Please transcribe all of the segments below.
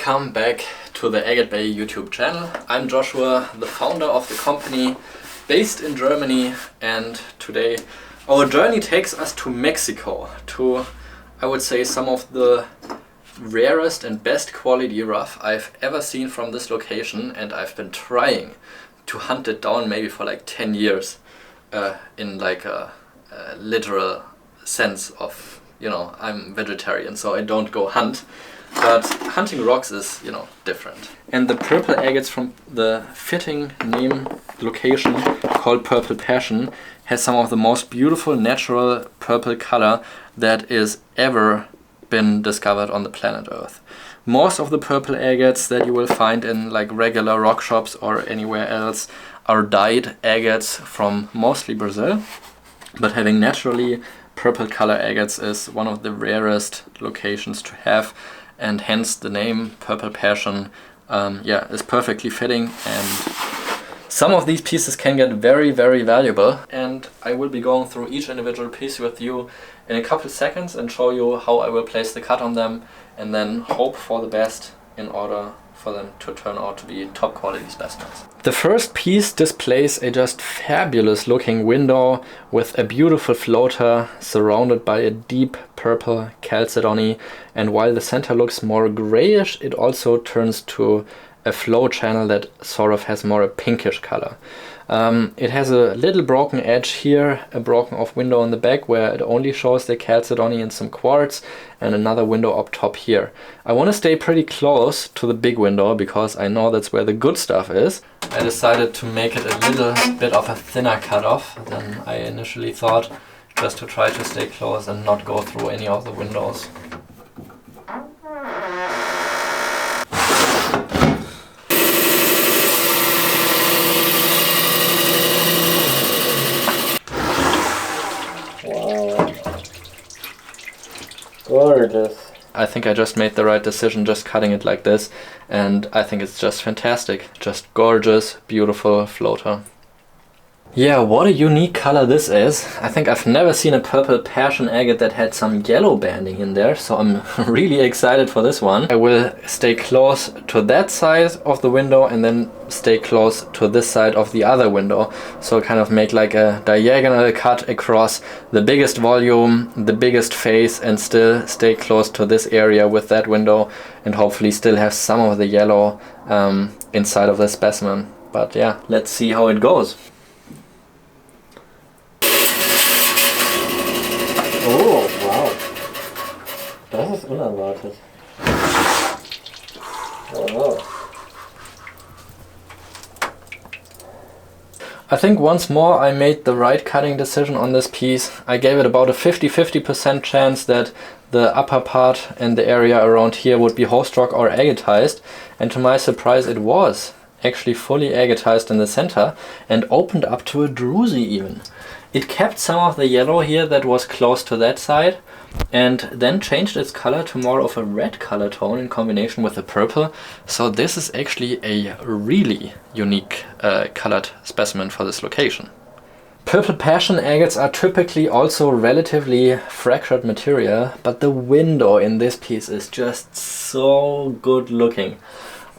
Welcome back to the Agatebay YouTube channel. I'm Joshua, the founder of the company based in Germany, and today our journey takes us to Mexico, to, I would say, some of the rarest and best quality rough I've ever seen from this location, and I've been trying to hunt it down maybe for like 10 years in like a literal sense of, you know, I'm vegetarian so I don't go hunt. But hunting rocks is, you know, different. And the purple agates from the fitting name location called Purple Passion has some of the most beautiful natural purple color that is ever been discovered on the planet Earth. Most of the purple agates that you will find in like regular rock shops or anywhere else are dyed agates from mostly Brazil, but having naturally purple color agates is one of the rarest locations to have. And hence the name Purple Passion is perfectly fitting, and some of these pieces can get very, very valuable, and I will be going through each individual piece with you in a couple seconds and show you how I will place the cut on them and then hope for the best in order for them to turn out to be top quality specimens. The first piece displays a just fabulous looking window with a beautiful floater surrounded by a deep purple chalcedony, and while the center looks more grayish, it also turns to a flow channel that sort of has more a pinkish color. It has a little broken edge here, a broken off window on the back where it only shows the chalcedony and some quartz, and another window up top here. I want to stay pretty close to the big window because I know that's where the good stuff is. I decided to make it a little bit of a thinner cutoff than I initially thought, just to try to stay close and not go through any of the windows. Gorgeous. I think I just made the right decision just cutting it like this, and I think it's just fantastic. Just gorgeous, beautiful floater. Yeah, what a unique color this is. I think I've never seen a Purple Passion agate that had some yellow banding in there, so I'm really excited for this one. I will stay close to that side of the window and then stay close to this side of the other window. So kind of make like a diagonal cut across the biggest volume, the biggest face, and still stay close to this area with that window and hopefully still have some of the yellow inside of the specimen. But yeah, let's see how it goes. Oh, wow. Das ist unerwartet. Oh, wow. I think once more I made the right cutting decision on this piece. I gave it about a 50-50% chance that the upper part and the area around here would be host rock or agatized, and to my surprise it was actually fully agatized in the center and opened up to a druzy even. It kept some of the yellow here that was close to that side and then changed its color to more of a red color tone in combination with the purple. So this is actually a really unique colored specimen for this location. Purple Passion agates are typically also relatively fractured material, but the window in this piece is just so good looking.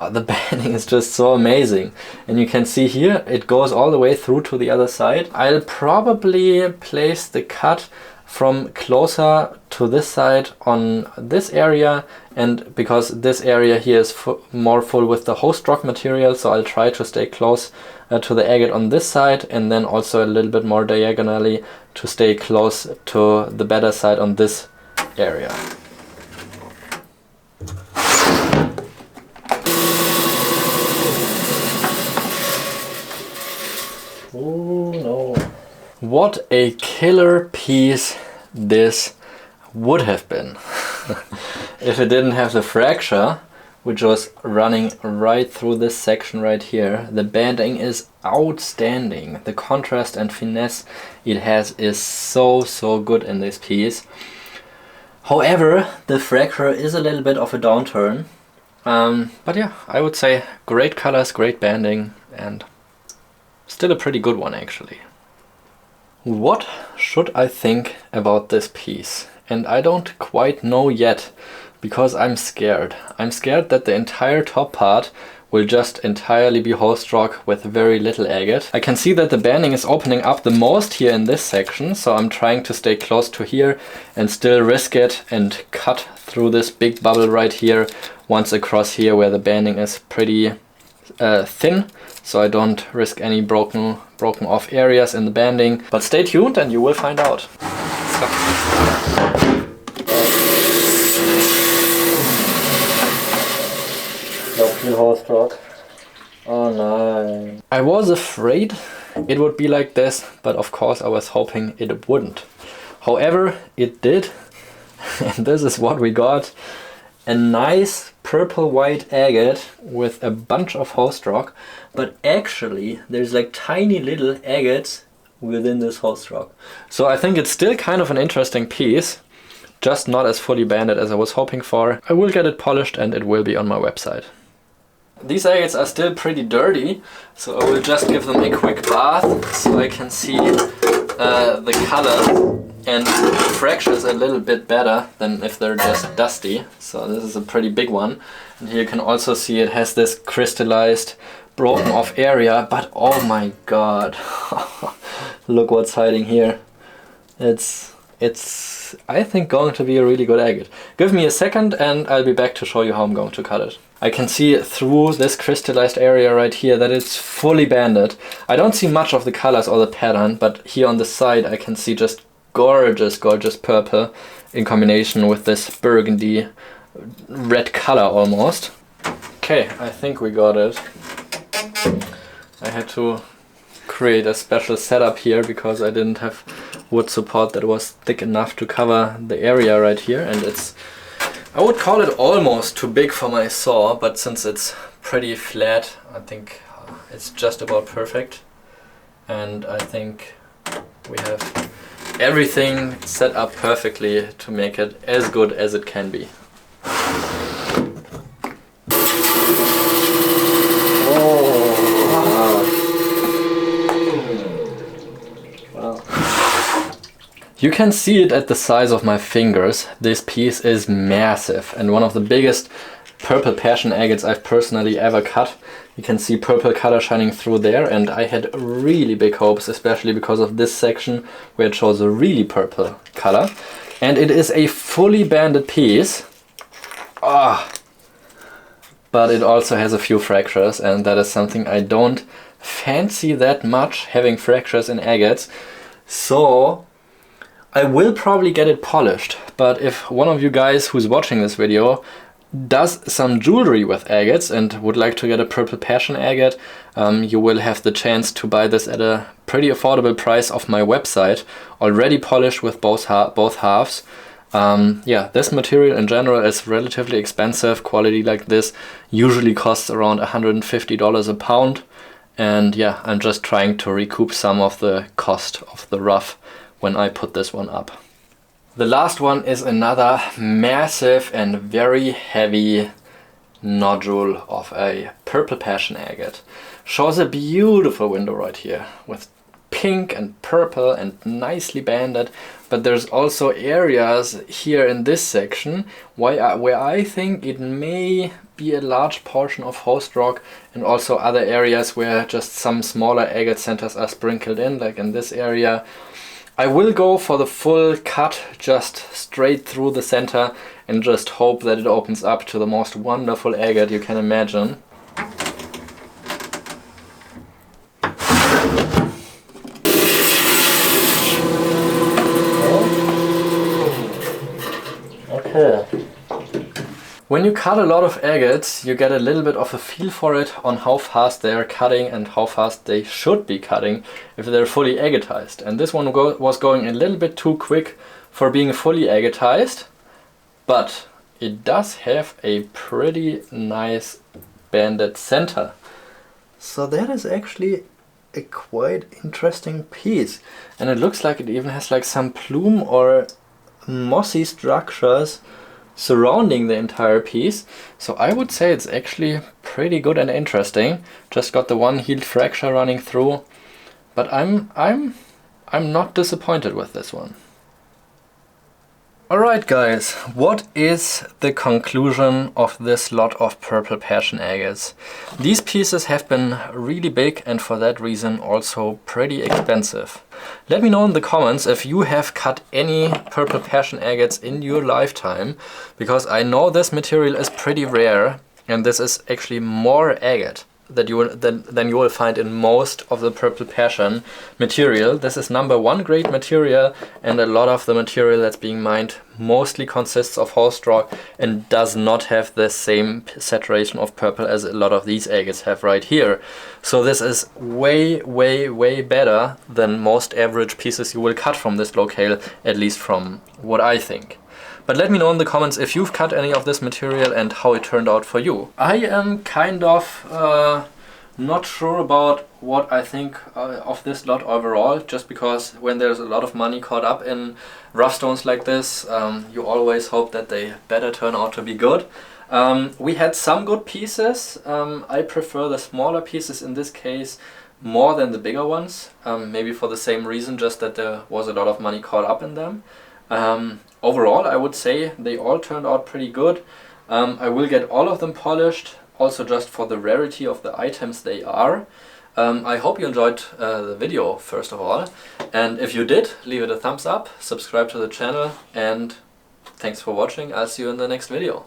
The banding is just so amazing, and you can see here it goes all the way through to the other side. I'll probably place the cut from closer to this side on this area, and because this area here is more full with the host rock material, so I'll try to stay close to the agate on this side, and then also a little bit more diagonally to stay close to the better side on this area. Oh no. What a killer piece this would have been if it didn't have the fracture, which was running right through this section right here. The banding is outstanding. The contrast and finesse it has is so good in this piece. However, the fracture is a little bit of a downturn. But yeah, I would say great colors, great banding, and still a pretty good one actually. What should I think about this piece? And I don't quite know yet, because I'm scared. I'm scared that the entire top part will just entirely be host rock with very little agate. I can see that the banding is opening up the most here in this section, so I'm trying to stay close to here and still risk it and cut through this big bubble right here, once across here where the banding is pretty thin, so I don't risk any broken off areas in the banding. But stay tuned and you will find out. Host rock. Oh no. I was afraid it would be like this, but of course I was hoping it wouldn't. However, it did, and this is what we got. A nice purple-white agate with a bunch of host rock, but actually there's like tiny little agates within this host rock. So I think it's still kind of an interesting piece, just not as fully banded as I was hoping for. I will get it polished and it will be on my website. These agates are still pretty dirty, so I will just give them a quick bath so I can see the color and fractures a little bit better than if they're just dusty. So this is a pretty big one, and here you can also see it has this crystallized broken off area, but oh my god, look what's hiding here. It's I think going to be a really good agate. Give me a second and I'll be back to show you how I'm going to cut it. I can see through this crystallized area right here that it's fully banded. I don't see much of the colors or the pattern, but here on the side I can see just gorgeous purple in combination with this burgundy red color almost. Okay, I think we got it. I had to create a special setup here because I didn't have wood support that was thick enough to cover the area right here, and it's, I would call it almost too big for my saw, but since it's pretty flat, I think it's just about perfect. And I think we have everything set up perfectly to make it as good as it can be. You can see it at the size of my fingers. This piece is massive and one of the biggest purple passion agates I've personally ever cut. You can see purple color shining through there, and I had really big hopes, especially because of this section where it shows a really purple color. And it is a fully banded piece. But it also has a few fractures, and that is something I don't fancy that much, having fractures in agates. So I will probably get it polished, but if one of you guys who's watching this video does some jewelry with agates and would like to get a purple passion agate, you will have the chance to buy this at a pretty affordable price off my website, already polished with both halves. Yeah, this material in general is relatively expensive. Quality like this usually costs around $150 a pound, and yeah, I'm just trying to recoup some of the cost of the rough when I put this one up. The last one is another massive and very heavy nodule of a purple passion agate. Shows a beautiful window right here with pink and purple and nicely banded, but there's also areas here in this section where I think it may be a large portion of host rock, and also other areas where just some smaller agate centers are sprinkled in, like in this area. I will go for the full cut, just straight through the center, and just hope that it opens up to the most wonderful agate you can imagine. Okay. When you cut a lot of agates, you get a little bit of a feel for it on how fast they are cutting and how fast they should be cutting if they're fully agatized. And this one was going a little bit too quick for being fully agatized, but it does have a pretty nice banded center. So that is actually a quite interesting piece. And it looks like it even has like some plume or mossy structures surrounding the entire piece. So I would say it's actually pretty good and interesting. Just got the one healed fracture running through, but I'm not disappointed with this one. Alright guys, what is the conclusion of this lot of purple passion agates? These pieces have been really big and for that reason also pretty expensive. Let me know in the comments if you have cut any purple passion agates in your lifetime, because I know this material is pretty rare and this is actually more agate than you will find in most of the purple passion material. This is #1 grade material, and a lot of the material that's being mined mostly consists of horse straw and does not have the same saturation of purple as a lot of these agates have right here. So this is way better than most average pieces you will cut from this locale, at least from what I think. But let me know in the comments if you've cut any of this material and how it turned out for you. I am kind of not sure about what I think of this lot overall, just because when there's a lot of money caught up in rough stones like this, you always hope that they better turn out to be good. We had some good pieces. I prefer the smaller pieces in this case more than the bigger ones, maybe for the same reason, just that there was a lot of money caught up in them. Overall, I would say they all turned out pretty good. I will get all of them polished, also just for the rarity of the items they are. I hope you enjoyed the video, first of all. And if you did, leave it a thumbs up, subscribe to the channel, and thanks for watching. I'll see you in the next video.